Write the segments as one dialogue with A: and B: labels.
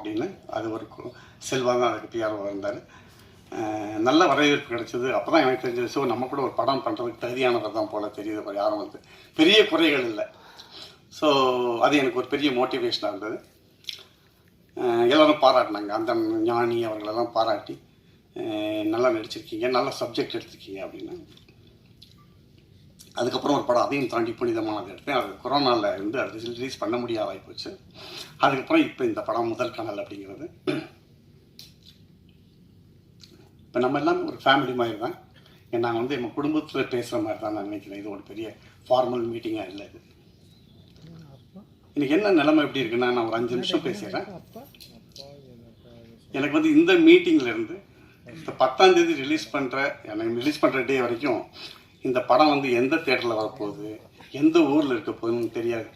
A: அப்படின்னு. அது ஒரு செல்வா தான் அதுக்கு பிஆர்ஓ இருந்தார். நல்ல வரவேற்பு கிடைச்சது. அப்போ தான் எனக்கு தெரிஞ்சது, ஸோ நம்ம கூட ஒரு படம் பண்ணுறதுக்கு தகுதியானவர் தான் போல் தெரியுது. யாரும் வந்து பெரிய குறைகள் இல்லை. ஸோ அது எனக்கு ஒரு பெரிய மோட்டிவேஷனாக இருந்தது. எல்லோரும் பாராட்டினாங்க. அந்த ஞானி அவர்களெல்லாம் பாராட்டி நல்லா நடிச்சிருக்கீங்க, நல்ல சப்ஜெக்ட் எடுத்திருக்கீங்க அப்படின்னு. அதுக்கப்புறம் ஒரு படம் அதையும் தாண்டி புனிதமானது எடுத்தேன். அது கொரோனாவில் இருந்து அது ரிலீஸ் பண்ண முடியாதாகி போச்சு. அதுக்கப்புறம் இப்போ இந்த படம் முதல் கனல் அப்படிங்கிறது. இப்போ நம்ம எல்லாமே ஒரு ஃபேமிலி மாதிரி தான். நாங்கள் வந்து எங்கள் குடும்பத்தில் பேசுகிற மாதிரி தான் நான் நினைக்கிறேன். இது ஒரு பெரிய ஃபார்மல் மீட்டிங்காக இல்லை. இது இன்றைக்கி என்ன நிலைமை எப்படி இருக்குன்னா, நான் ஒரு 5 நிமிஷம் பேசுகிறேன். எனக்கு வந்து இந்த மீட்டிங்லேருந்து இந்த 10ஆம் தேதி ரிலீஸ் பண்ணுற டே வரைக்கும் இந்த படம் வந்து எந்த தேட்டரில் வரப்போகுது, எந்த ஊரில் இருக்க போகுதுன்னு தெரியாது.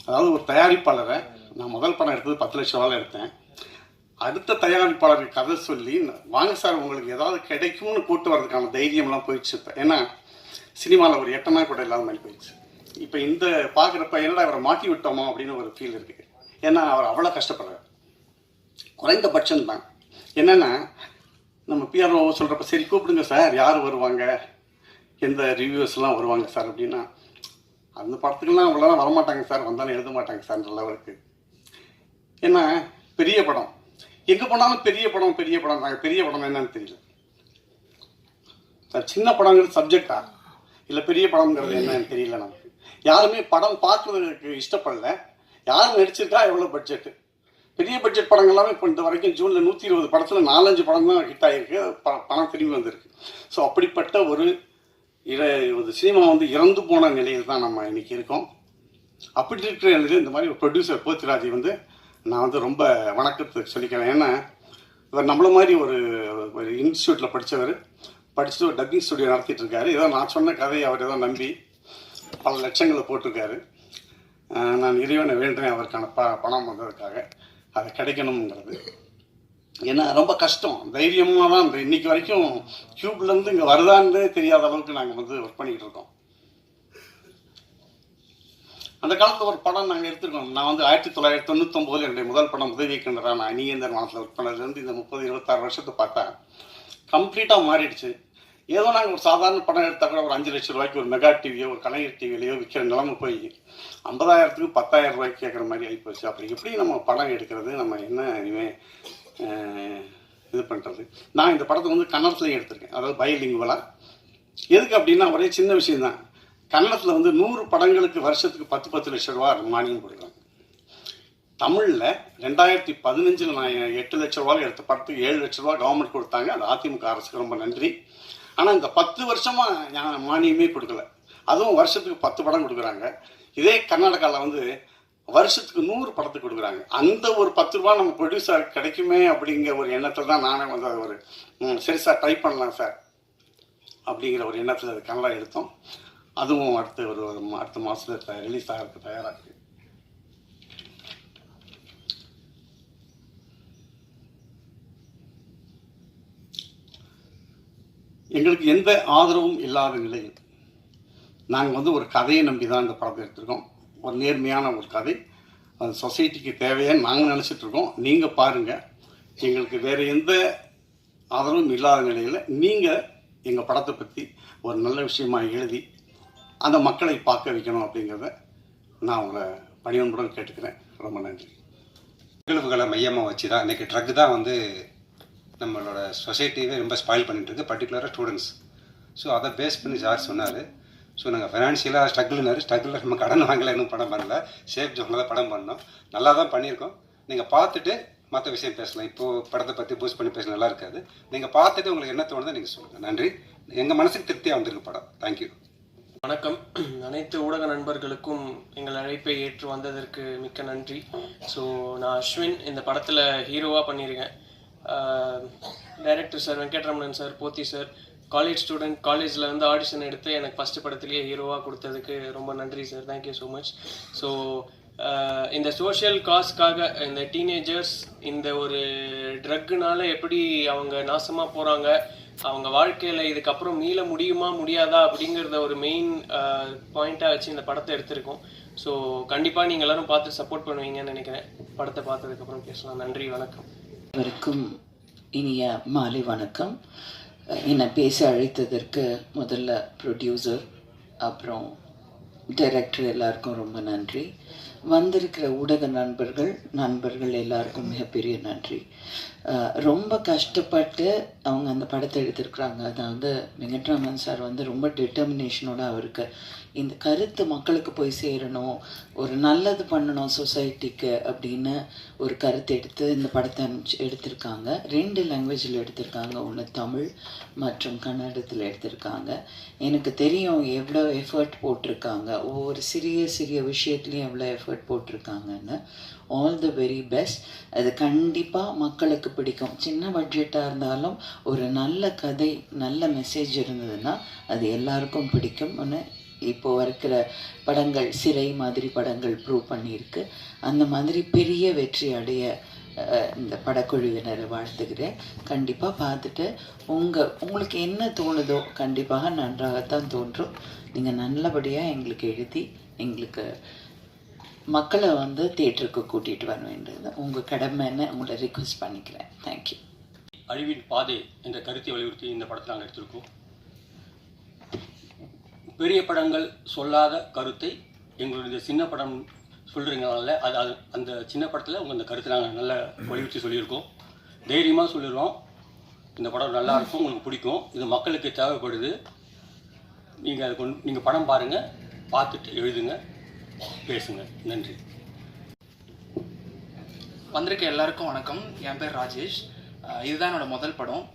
A: அதாவது ஒரு தயாரிப்பாளரை, நான் முதல் படம் எடுத்தது 10 லட்ச ரூபாவில் எடுத்தேன். அடுத்த தயாரிப்பாளருக்கு கதை சொல்லி, வாங்க சார் உங்களுக்கு ஏதாவது கிடைக்கும்னு கூட்டு வர்றதுக்கான தைரியம்லாம் போயிடுச்சு. இப்போ ஏன்னா சினிமாவில் ஒரு 8 நாள் கூட இல்லாத மாதிரி போயிடுச்சு. இப்போ இந்த பார்க்குறப்ப என்னடா அவரை மாட்டி விட்டோமா அப்படின்னு ஒரு ஃபீல் இருக்குது. ஏன்னா அவர் அவ்வளோ கஷ்டப்படுறார். குறைந்தபட்சம் தான் என்னென்னா, நம்ம பிஆர்ஓ சொல்கிறப்ப சரி கூப்பிடுங்க சார், யார் வருவாங்க, எந்த ரிவ்யூஸ்லாம் வருவாங்க சார் அப்படின்னா, அந்த படத்துக்கெல்லாம் அவ்வளோதான் வரமாட்டாங்க சார், வந்தாலும் எழுத மாட்டாங்க சார்ன்ற லெவலுக்கு. ஏன்னா பெரிய படம் எங்கே போனாலும் பெரிய படம் நாங்கள் பெரிய படம் என்னன்னு தெரியல சார். சின்ன படங்கிறது சப்ஜெக்டா இல்லை பெரிய படம்ங்கிறது என்னன்னு தெரியல. நமக்கு யாருமே படம் பார்க்குறதுக்கு இஷ்டப்படல. யார் நடிச்சிருக்கா, எவ்வளோ பட்ஜெட்டு. பெரிய பட்ஜெட் படங்கள் எல்லாமே இப்போ இந்த வரைக்கும் ஜூனில் 120 படத்தில் 4-5 படம் தான் ஹிட் ஆகிருக்கு. பணம் திரும்பி வந்திருக்கு. ஸோ அப்படிப்பட்ட ஒரு சினிமா வந்து இறந்து போன நிலையில் தான் நம்ம இன்றைக்கி இருக்கோம். அப்படி இருக்கிற நிலையில் இந்த மாதிரி ஒரு ப்ரொடியூசர் போத்திராஜ் வந்து நான் வந்து ரொம்ப வணக்கத்துக்கு சொல்லிக்கிறேன். ஏன்னா இவர் நம்மள மாதிரி ஒரு இன்ஸ்டியூட்டில் படிச்சுட்டு ஒரு டப்பிங் ஸ்டுடியோ நடத்திட்டு இருக்காரு. ஏதோ நான் சொன்ன கதையை அவர் ஏதோ நம்பி பல லட்சங்களை போட்டிருக்காரு. நான் இறைவனை வேண்டேன் அவருக்கான பணம் வந்ததுக்காக, அது கிடைக்கணுங்கிறது. ஏன்னா ரொம்ப கஷ்டம். தைரியமாக தான் இன்னைக்கு வரைக்கும் கியூப்லேருந்து இங்கே வருதான்னு தெரியாத அளவுக்கு நாங்கள் வந்து ஒர்க் பண்ணிக்கிட்டு இருக்கோம். அந்த காலத்தில் ஒரு படம் நாங்கள் எடுத்துருக்கோம். நான் வந்து 1999 என்னுடைய முதல் படம் உதவி இயக்குனரா நான் அணியேந்தர் வானத்தில் ஒர்க் பண்ணதுலேருந்து இந்த 30-26 வருஷத்தை பார்த்தா கம்ப்ளீட்டாக மாறிடுச்சு. ஏதோ நாங்கள் ஒரு சாதாரண படம் எடுத்தால் கூட ஒரு 5 லட்சம் ரூபாய்க்கு ஒரு மெகா டிவியோ ஒரு கலைஞர் டிவிலையோ விற்கிற நிலைமை போய் 50,000க்கு 10,000 ரூபாய்க்கு கேட்குற மாதிரி ஆகிப்போச்சு. அப்படி எப்படி நம்ம படம் எடுக்கிறது, நம்ம என்ன இனிமேல் இது பண்ணுறது. நான் இந்த படத்தை வந்து கன்னடத்துலையும் எடுத்திருக்கேன், அதாவது பைலிங்குவலாக. எதுக்கு அப்படின்னா ஒரே சின்ன விஷயம்தான். கன்னடத்தில் வந்து 100 படங்களுக்கு வருஷத்துக்கு 10 லட்சம் ரூபா மானியம் கொடுக்குறாங்க. தமிழில் 2015 நான் 8 லட்ச ரூபாய் எடுத்த படத்துக்கு 7 லட்ச ரூபா கவர்மெண்ட் கொடுத்தாங்க. அது அதிமுக அரசுக்கு ரொம்ப நன்றி. ஆனால் இந்த 10 வருஷமாக மானியமே கொடுக்கல. அதுவும் வருஷத்துக்கு 10 படம் கொடுக்குறாங்க. இதே கர்நாடகாவில் வந்து வருஷத்துக்கு 100 படத்துக்கு கொடுக்குறாங்க. அந்த ஒரு 10 ரூபா நம்ம ப்ரொடியூசர் கிடைக்குமே அப்படிங்கிற ஒரு எண்ணத்தில் தான் நானே வந்து அது ஒரு சரி சார் ட்ரை பண்ணலாம் சார் அப்படிங்கிற ஒரு எண்ணத்தில் அது கன்னடா எடுத்தோம். அதுவும் அடுத்த மாதத்தில் ரிலீஸ் ஆகிறதுக்கு தயாராக இருக்குது. எங்களுக்கு எந்த ஆதரவும் இல்லாத நிலையில் நாங்கள் வந்து ஒரு கதையை நம்பி தான் இந்த படத்தை எடுத்திருக்கோம். ஒரு நேர்மையான ஒரு கதை, அது சொசைட்டிக்கு தேவையான்னு நாங்கள் நினச்சிட்ருக்கோம். நீங்கள் பாருங்கள். எங்களுக்கு வேறு எந்த ஆதரவும் இல்லாத நிலையில் நீங்கள் எங்கள் படத்தை பற்றி ஒரு நல்ல விஷயமாக எழுதி அந்த மக்களை பார்க்க வைக்கணும் அப்படிங்கிறத நான் உங்களை பணிவன்புடன் கேட்டுக்கிறேன். ரொம்ப நன்றி.
B: நிகழ்வுகளை மையமாக வச்சு தான் இன்றைக்கி ட்ரக் தான் வந்து நம்மளோட சொசைட்டியே ரொம்ப ஸ்பாயில் பண்ணிட்டு இருக்கு, பர்டிகுலராக ஸ்டூடெண்ட்ஸ். ஸோ அதை பேஸ் பண்ணி சார் சொன்னார். ஸோ நாங்கள் ஃபைனான்ஷியலாக ஸ்ட்ரகிளில் நம்ம கடன் வாங்கலை, இன்னும் படம் பண்ணல, சேஃப் ஜோனில் தான் படம் பண்ணோம். நல்லா தான் பண்ணியிருக்கோம். நீங்கள் பார்த்துட்டு மற்ற விஷயம் பேசலாம். இப்போது படத்தை பற்றி பூஸ்ட் பண்ணி பேச நல்லா இருக்காது. நீங்கள் பார்த்துட்டு உங்களுக்கு என்ன தோணுதோ நீங்கள் சொல்லுங்கள். நன்றி. எங்கள் மனசுக்கு திருப்தியாக வந்திருக்கு படம். தேங்க்யூ.
C: வணக்கம். அனைத்து ஊடக நண்பர்களுக்கும் எங்கள் அழைப்பை ஏற்று வந்ததற்கு மிக்க நன்றி. ஸோ நான் அஸ்வின் இந்த படத்தில் ஹீரோவாக பண்ணியிருக்கேன். டைரக்டர் சார் வெங்கட்ரமணன் சார், போத்தி சார், காலேஜ் ஸ்டூடெண்ட், காலேஜில் வந்து ஆடிஷன் எடுத்து எனக்கு ஃபஸ்ட்டு படத்துலேயே ஹீரோவாக கொடுத்ததுக்கு ரொம்ப நன்றி sir. Thank you so much. So இந்த சோஷியல் காஸ்க்காக இந்த டீனேஜர்ஸ் இந்த ஒரு ட்ரக்குனால எப்படி அவங்க நாசமாக போகிறாங்க, அவங்க வாழ்க்கையில் இதுக்கப்புறம் மீள முடியுமா முடியாதா அப்படிங்கிறத ஒரு மெயின் பாயிண்ட்டாக வச்சு இந்த படத்தை எடுத்திருக்கோம். ஸோ கண்டிப்பாக நீங்கள் எல்லோரும் பார்த்து சப்போர்ட் பண்ணுவீங்கன்னு நினைக்கிறேன். படத்தை பார்த்ததுக்கப்புறம் பேசலாம். நன்றி, வணக்கம்.
D: அனைவருக்கும் இனிய மாலை வணக்கம். என்னை பேச அழைத்ததற்கு முதல்ல ப்ரொடியூசர் அப்புறம் டைரக்டர் எல்லாருக்கும் ரொம்ப நன்றி. வந்திருக்கிற ஊடக நண்பர்கள் எல்லாருக்கும் மிகப்பெரிய நன்றி. ரொம்ப கஷ்டப்பட்டு அவங்க அந்த படத்தை எடுத்திருக்கிறாங்க. அதாவது வெங்கட்ராமன் சார் ரொம்ப டிட்டர்மினேஷனோட அவருக்கு இந்த கருத்து மக்களுக்கு போய் சேரணும், ஒரு நல்லது பண்ணணும் சொசைட்டிக்கு அப்படின்னு ஒரு கருத்து எடுத்து இந்த படத்தை எடுத்திருக்காங்க. 2 லாங்குவேஜில் எடுத்திருக்காங்க. ஒன்று தமிழ் மற்றும் கன்னடத்தில் எடுத்திருக்காங்க. எனக்கு தெரியும் எவ்வளோ எஃபர்ட் போட்டிருக்காங்க, ஒவ்வொரு சிறிய விஷயத்துலையும் எவ்வளோ எஃபர்ட் போட்டிருக்காங்கன்னு. All the very best. அது கண்டிப்பாக மக்களுக்கு பிடிக்கும். சின்ன பட்ஜெட்டாக இருந்தாலும் ஒரு நல்ல கதை, நல்ல மெசேஜ் இருந்ததுன்னா அது எல்லாருக்கும் பிடிக்கும்னு இப்போ இருக்கிற படங்கள், சிறை மாதிரி படங்கள் ப்ரூவ் பண்ணியிருக்கு. அந்த மாதிரி பெரிய வெற்றி அடைய இந்த படக்குழுவினரை வாழ்த்துக்கிறேன். கண்டிப்பாக பார்த்துட்டு உங்களுக்கு என்ன தோணுதோ கண்டிப்பாக நன்றாகத்தான் தோன்றும். நீங்கள் நல்லபடியாக எங்களுக்கு எழுதி எங்களுக்கு மக்களை தியேட்டருக்கு கூட்டிகிட்டு வர வேண்டியது உங்கள் கடமைன்னு உங்களை ரிக்வெஸ்ட் பண்ணிக்கிறேன். தேங்க்யூ.
E: அழிவின் பாதை என்ற கருத்தை வலியுறுத்தி இந்த படத்தை நாங்கள் எடுத்திருக்கோம். பெரிய படங்கள் சொல்லாத கருத்தை எங்களுடைய சின்ன படம் சொல்கிறீங்கனால அது அந்த சின்ன படத்தில் உங்கள் அந்த கருத்தை நாங்கள் நல்லா வலியுறுத்தி சொல்லியிருக்கோம். தைரியமாக சொல்லிடுறோம். இந்த படம் நல்லாயிருக்கும், உங்களுக்கு பிடிக்கும், இது மக்களுக்கு தேவைப்படுது. நீங்கள் படம் பாருங்கள், பார்த்துட்டு எழுதுங்க, பேசுங்க. நன்றி.
F: வந்திருக்க எல்லாருக்கும் வணக்கம். என் பேர் ராஜேஷ். இதுதான் என்னோடய முதல் படம்.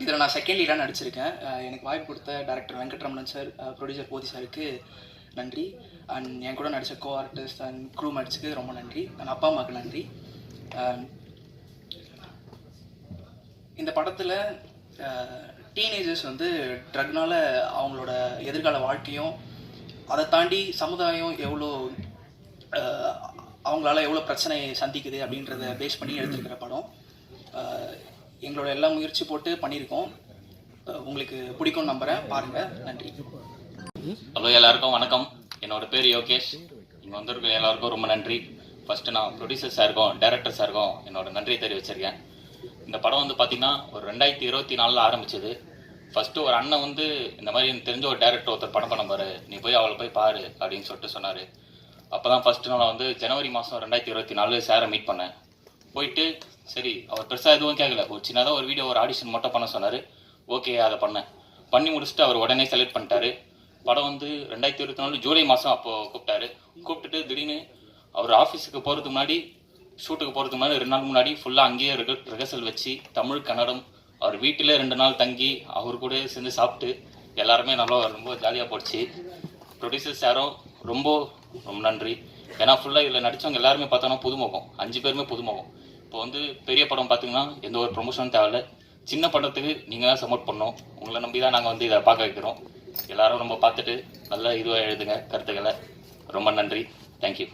F: இதில் நான் செகண்ட் லீடாக நடிச்சிருக்கேன். எனக்கு வாய்ப்பு கொடுத்த டைரக்டர் வெங்கட்ரமணன் சார், ப்ரொடியூசர் போதி சாருக்கு நன்றி. அண்ட் என் கூட நடித்த கோ ஆர்டிஸ்ட் அண்ட் க்ரூ மேட்ஸ்க்கு ரொம்ப நன்றி. அண்ட் அப்பா அம்மாவுக்கு நன்றி. இந்த படத்தில் டீனேஜர்ஸ் ட்ரக்னால் அவங்களோட எதிர்கால வாழ்க்கையும், அதை தாண்டி சமுதாயம் அவங்களால எவ்வளோ பிரச்சனை சந்திக்குது அப்படின்றத பேஸ் பண்ணி எடுத்துருக்கிற படம். எங்களோட எல்லா முயற்சி போட்டு பண்ணியிருக்கோம். உங்களுக்கு பிடிக்கும்னு நம்புகிறேன். பாருங்கள். நன்றி.
G: ஹலோ, எல்லாருக்கும் வணக்கம். என்னோட பேர் யோகேஷ். இங்கே வந்திருக்க எல்லாருக்கும் ரொம்ப நன்றி. ஃபஸ்ட்டு நான் ப்ரொடியூசர் சாருக்கும் டைரக்டர் சாருக்கும் என்னோட நன்றியை தெரிவிச்சிருக்கேன். இந்த படம் பார்த்திங்கன்னா ஒரு 2024 ஆரம்பிச்சது. ஃபஸ்ட்டு ஒரு அண்ணன் இந்த மாதிரி எனக்கு தெரிஞ்ச ஒரு டேரக்டர் ஒருத்தர் படம் பண்ண பாரு, நீ போய் அவளை போய் பாரு அப்படின்னு சொல்லிட்டு சொன்னார். அப்போ தான் ஃபஸ்ட்டு நான் ஜனவரி மாதம் 2024 சாரை மீட் பண்ணேன். போயிட்டு சரி, அவர் பெருசாக எதுவும் கேட்கல, ஒரு சின்னதாக ஒரு வீடியோ, ஒரு ஆடிஷன் மட்டும் பண்ண சொன்னார். ஓகே, அதை பண்ணி முடிச்சுட்டு அவர் உடனே செலக்ட் பண்ணிட்டாரு. படம் 2024 ஜூலை மாதம் அப்போது கூப்பிட்டுட்டு திடீர்னு அவர் ஆஃபீஸுக்கு போகிறதுக்கு முன்னாடி, ஷூட்டுக்கு போகிறதுக்கு முன்னாடி 2 நாள் முன்னாடி ஃபுல்லாக அங்கேயே ரிஹர்சல் வச்சு தமிழ் கன்னடம் அவர் வீட்டிலே 2 நாள் தங்கி அவர் கூட சேர்ந்து சாப்பிட்டு எல்லாருமே ரொம்ப ஜாலியாக போச்சு. ப்ரொடியூசர் சாரும் ரொம்ப ரொம்ப நன்றி. ஏன்னா ஃபுல்லாக இதில் நடித்தவங்க எல்லாருமே பார்த்தோன்னா புதுமுகம், 5 பேருமே புதுமுகம். இப்போ பெரிய படம் பார்த்தீங்கன்னா எந்த ஒரு ப்ரொமோஷனும் தேவையில்ல. சின்ன படத்துக்கு நீங்கள் தான் சப்போர்ட் பண்ணோம். உங்களை நம்பி தான் நாங்கள் இதை பார்க்க வைக்கிறோம். எல்லாரும் ரொம்ப பார்த்துட்டு நல்லா இதுவாக எழுதுங்க கருத்துக்களை. ரொம்ப நன்றி. தேங்க்யூ.